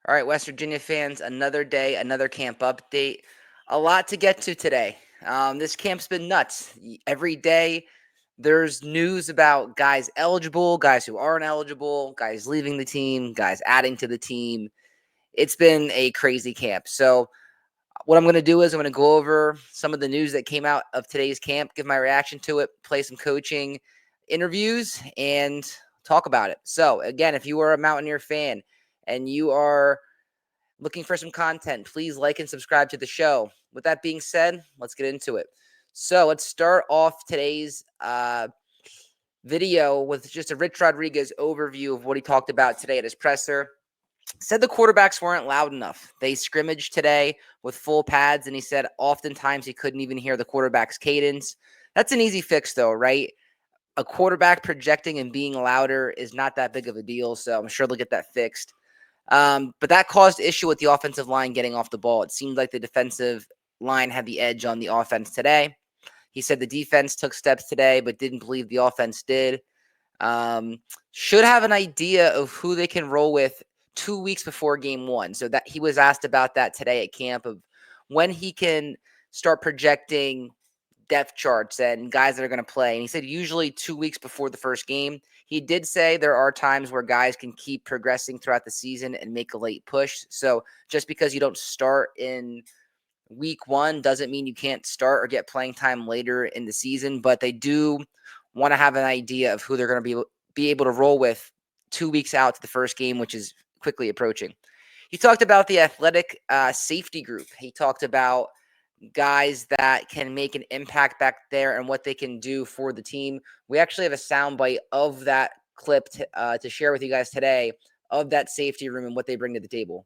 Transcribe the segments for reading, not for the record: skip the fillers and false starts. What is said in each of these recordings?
All right, West Virginia fans, another day, another camp update. A lot to get to today. This camp's been nuts. Every day, there's news about guys eligible, guys who aren't eligible, guys leaving the team, guys adding to the team. It's been a crazy camp. So, what I'm going to do is I'm going to go over some of the news that came out of today's camp, give my reaction to it, play some coaching interviews, and talk about it. So, again, if you are a Mountaineer fan and you are looking for some content, please like and subscribe to the show. With that being said, let's get into it. So let's start off today's video with just a Rich Rodriguez overview of what he talked about today at his presser. Said the quarterbacks weren't loud enough. They scrimmaged today with full pads, and he said oftentimes he couldn't even hear the quarterback's cadence. That's an easy fix, though, right? A quarterback projecting and being louder is not that big of a deal, so I'm sure they'll get that fixed. But that caused issue with the offensive line getting off the ball. It seemed like the defensive line had the edge on the offense today. He said the defense took steps today, but didn't believe the offense did. Should have an idea of who they can roll with 2 weeks before game one. So that he was asked about that today at camp of when he can start projecting depth charts and guys that are going to play. And he said usually 2 weeks before the first game. He did say there are times where guys can keep progressing throughout the season and make a late push. So just because you don't start in week one doesn't mean you can't start or get playing time later in the season, but they do want to have an idea of who they're going to be able to roll with 2 weeks out to the first game, which is quickly approaching. He talked about the athletic safety group. He talked about guys that can make an impact back there and what they can do for the team. We actually have a soundbite of that clip to share with you guys today of that safety room and what they bring to the table.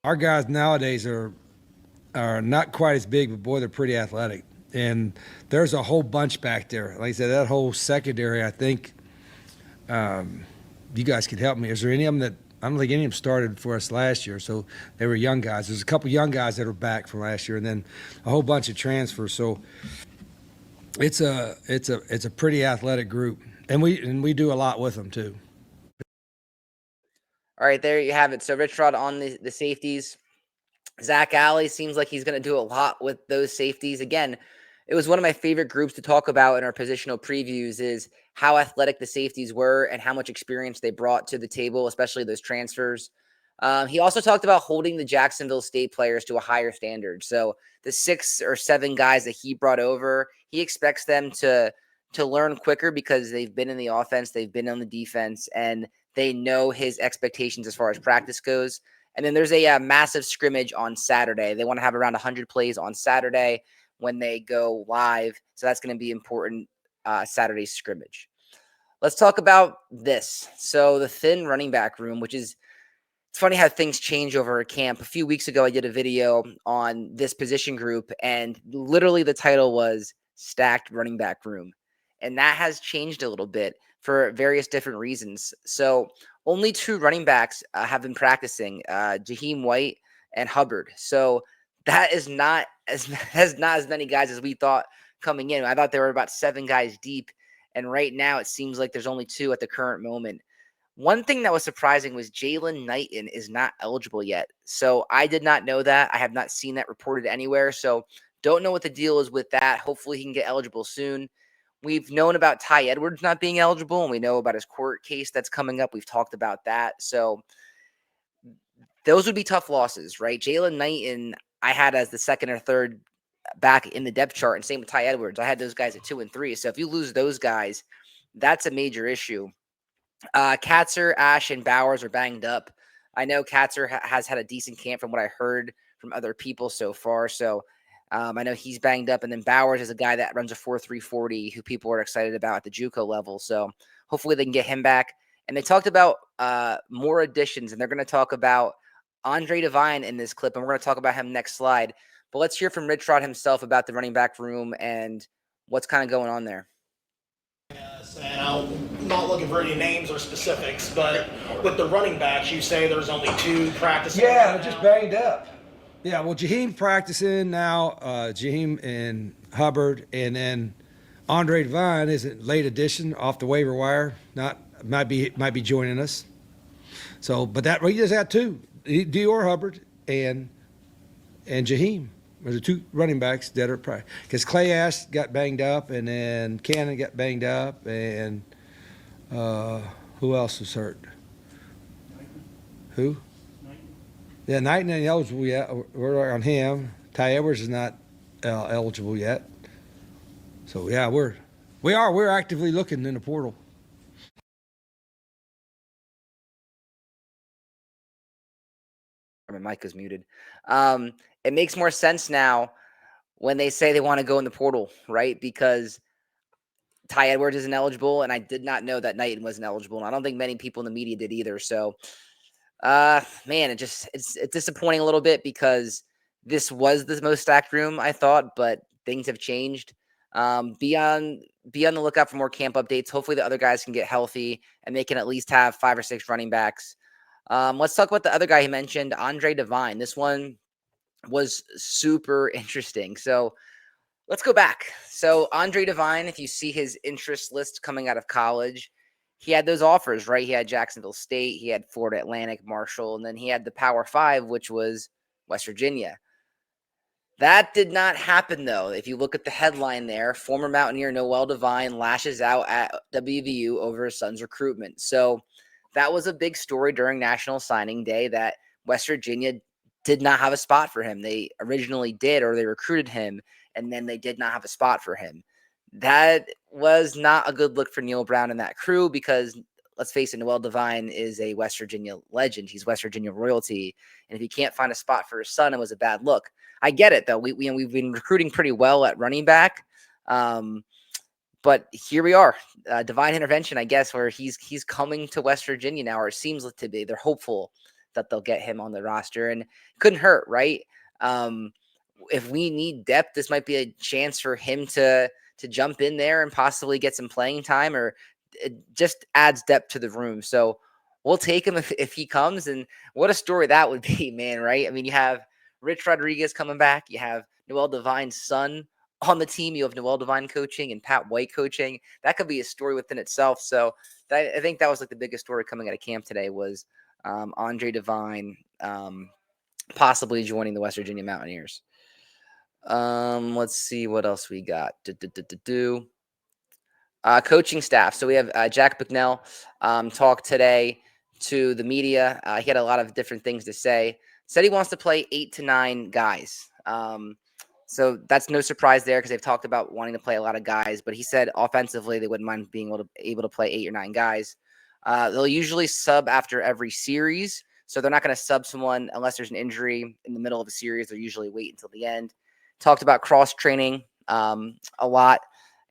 Our guys nowadays are not quite as big, but boy, they're pretty athletic. And there's a whole bunch back there. Like I said, that whole secondary, I think you guys could help me. Is there any of them that I don't think any of them started for us last year, so they were young guys. There's a couple young guys that are back from last year, and then a whole bunch of transfers. So it's a pretty athletic group, and we do a lot with them too. All right, there you have it. So Rich Rod on the safeties. Zach Alley seems like he's going to do a lot with those safeties. Again, it was one of my favorite groups to talk about in our positional previews is how athletic the safeties were and how much experience they brought to the table, especially those transfers. He also talked about holding the Jacksonville State players to a higher standard. So the 6 or 7 guys that he brought over, he expects them to learn quicker because they've been in the offense, they've been on the defense, and they know his expectations as far as practice goes. And then there's a massive scrimmage on Saturday. They want to have around 100 plays on Saturday when they go live. So that's going to be important, Saturday's scrimmage. Let's talk about this. So the thin running back room, which is, it's funny how things change over a camp. A few weeks ago, I did a video on this position group, and literally the title was Stacked Running Back Room. And that has changed a little bit for various different reasons. So only 2 running backs have been practicing, Jaheim White and Hubbard. So that is not as many guys as we thought coming in. I thought there were about 7 guys deep, and right now it seems like there's only 2 at the current moment. One thing that was surprising was Jalen Knighton is not eligible yet. So I did not know that. I have not seen that reported anywhere. So don't know what the deal is with that. Hopefully he can get eligible soon. We've known about Ty Edwards not being eligible, and we know about his court case that's coming up. We've talked about that. So those would be tough losses, right? Jalen Knighton, I had as the 2nd or 3rd back in the depth chart, and same with Ty Edwards. I had those guys at 2 and 3. So if you lose those guys, that's a major issue. Katzer, Ash, and Bowers are banged up. I know Katzer has had a decent camp from what I heard from other people so far. So I know he's banged up. And then Bowers is a guy that runs a 4.3 40 who people are excited about at the JUCO level. So hopefully they can get him back. And they talked about more additions, and they're going to talk about Noel Devine in this clip, and we're going to talk about him next slide. But let's hear from Rich Rod himself about the running back room and what's kind of going on there. And I'm not looking for any names or specifics, but with the running backs, you say there's only 2 practicing. Yeah, they're just banged up. Yeah, well, Jaheim practicing now, Jaheim and Hubbard, and then Noel Devine is a late addition off the waiver wire. Might be joining us. So, but that we just had 2. Dior Hubbard and Jaheim are the two running backs that are probably because Clay Ash got banged up, and then Cannon got banged up, and who else was hurt? Who? Yeah, Knighton ain't eligible yet. We're on him. Ty Edwards is not eligible yet. So yeah, we're actively looking in the portal. My mic is muted. It makes more sense now when they say they want to go in the portal, right? Because Ty Edwards isn't eligible, and I did not know that Knighton wasn't eligible, and I don't think many people in the media did either. So, man, it's disappointing a little bit because this was the most stacked room I thought, but things have changed. Be on the lookout for more camp updates. Hopefully, the other guys can get healthy and they can at least have 5 or 6 running backs. Let's talk about the other guy he mentioned, Noel Devine. This one was super interesting. So let's go back. So Noel Devine, if you see his interest list coming out of college, he had those offers, right? He had Jacksonville State, he had Florida Atlantic, Marshall, and then he had the Power 5, which was West Virginia. That did not happen, though. If you look at the headline there, former Mountaineer Noel Devine lashes out at WVU over his son's recruitment. So that was a big story during National Signing Day that West Virginia did not have a spot for him. They originally did, or they recruited him, and then they did not have a spot for him. That was not a good look for Neil Brown and that crew because, let's face it, Noel Devine is a West Virginia legend. He's West Virginia royalty. And if he can't find a spot for his son, it was a bad look. I get it, though. We've been recruiting pretty well at running back. But here we are, divine intervention, I guess, where he's coming to West Virginia now, or it seems to be. They're hopeful that they'll get him on the roster, and it couldn't hurt, right? If we need depth, this might be a chance for him to jump in there and possibly get some playing time, or it just adds depth to the room. So we'll take him if he comes, and what a story that would be, man, right? I mean, you have Rich Rodriguez coming back. You have Noel Devine's son on the team. You have Noel Devine coaching and Pat White coaching. That could be a story within itself. So I think that was like the biggest story coming out of camp today was Noel Devine possibly joining the West Virginia Mountaineers. Let's see what else we got. Coaching staff. So we have Jack McNell talk today to the media. He had a lot of different things to say. Said he wants to play 8 to 9 guys. So that's no surprise there because they've talked about wanting to play a lot of guys. But he said offensively they wouldn't mind being able to play 8 or 9 guys. They'll usually sub after every series. So they're not going to sub someone unless there's an injury in the middle of a series. They'll usually wait until the end. Talked about cross-training a lot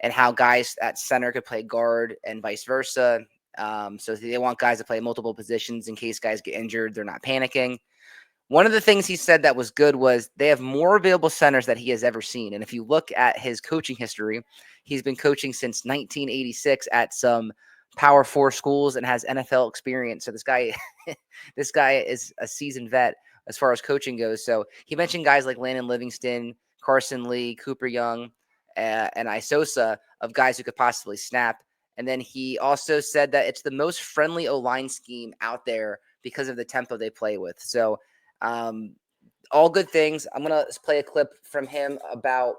and how guys at center could play guard and vice versa. So they want guys to play multiple positions in case guys get injured. They're not panicking. One of the things he said that was good was they have more available centers that he has ever seen. And if you look at his coaching history, he's been coaching since 1986 at some Power 4 schools and has NFL experience. So this guy is a seasoned vet as far as coaching goes. So he mentioned guys like Landon Livingston, Carson Lee, Cooper Young, and Isosa of guys who could possibly snap. And then he also said that it's the most friendly O-line scheme out there because of the tempo they play with. So all good things. I'm going to play a clip from him about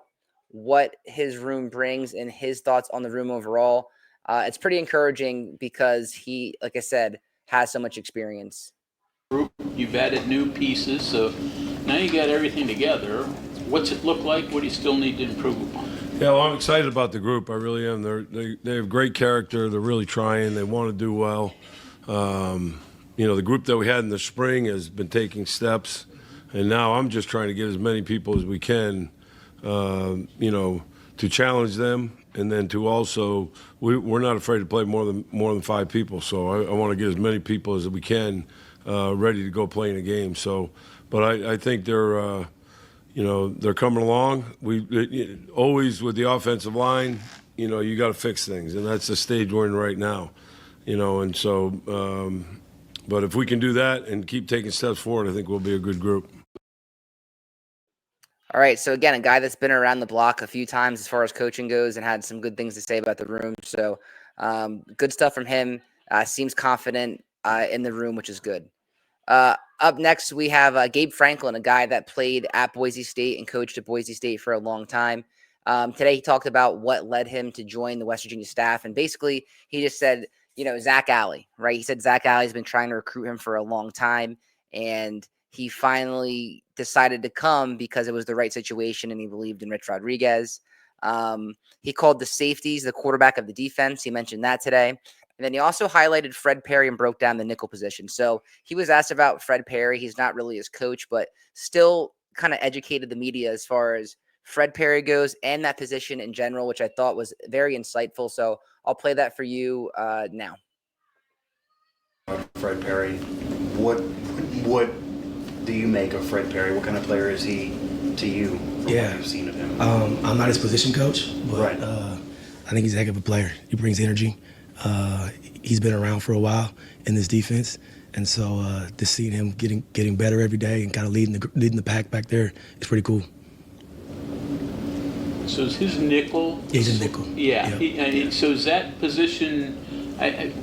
what his room brings and his thoughts on the room overall. It's pretty encouraging because he, like I said, has so much experience. You've added new pieces, so now you got everything together. What's it look like? What do you still need to improve upon? Yeah, well, I'm excited about the group. I really am. They have great character. They're really trying. They want to do well. The group that we had in the spring has been taking steps, and now I'm just trying to get as many people as we can, to challenge them, and then to also we're not afraid to play more than 5 people. So I want to get as many people as we can ready to go play in a game. So, but I think they're coming along. We always with the offensive line, you got to fix things, and that's the stage we're in right now. And so. But if we can do that and keep taking steps forward, I think we'll be a good group. All right. So, again, a guy that's been around the block a few times as far as coaching goes and had some good things to say about the room. So, good stuff from him. Seems confident in the room, which is good. Up next, we have Gabe Franklin, a guy that played at Boise State and coached at Boise State for a long time. Today, he talked about what led him to join the West Virginia staff. And basically, he just said, Zach Alley, right? He said Zach Alley's been trying to recruit him for a long time. And he finally decided to come because it was the right situation and he believed in Rich Rodriguez. He called the safeties the quarterback of the defense. He mentioned that today. And then he also highlighted Fred Perry and broke down the nickel position. So he was asked about Fred Perry. He's not really his coach, but still kind of educated the media as far as Fred Perry goes and that position in general, which I thought was very insightful. So I'll play that for you now. Fred Perry, what do you make of Fred Perry? What kind of player is he to you from what you've seen of him? I'm not his position coach, but Right. I think he's a heck of a player. He brings energy. He's been around for a while in this defense, and so just seeing him getting better every day and kind of leading the pack back there is pretty cool. So is his nickel? Yeah, he's a nickel. Yeah. So is that position?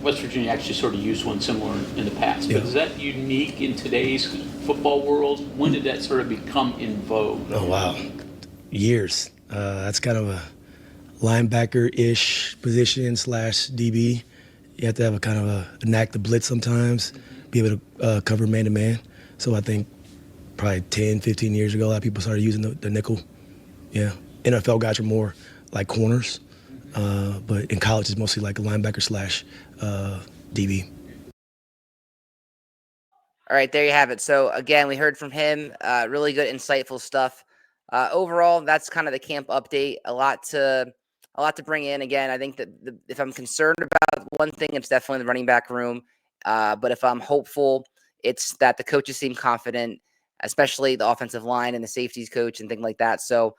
West Virginia actually sort of used one similar in the past, but Yeah. is that unique in today's football world? When did that sort of become in vogue? Oh wow, years. That's kind of a linebacker-ish position / DB. You have to have a kind of a knack to blitz sometimes, be able to cover man-to-man. So I think probably 10, 15 years ago, a lot of people started using the nickel. Yeah. NFL guys are more like corners, but in college it's mostly like a linebacker / DB. All right, there you have it. So again, we heard from him. Really good, insightful stuff. Overall, that's kind of the camp update. A lot to bring in. Again, I think that if I'm concerned about one thing, it's definitely the running back room. But if I'm hopeful, it's that the coaches seem confident, especially the offensive line and the safeties coach and things like that. So,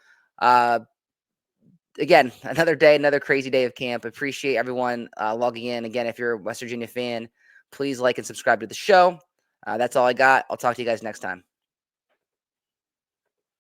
again, another day, another crazy day of camp. Appreciate everyone logging in. Again, if you're a West Virginia fan, please like and subscribe to the show. That's all I got. I'll talk to you guys next time.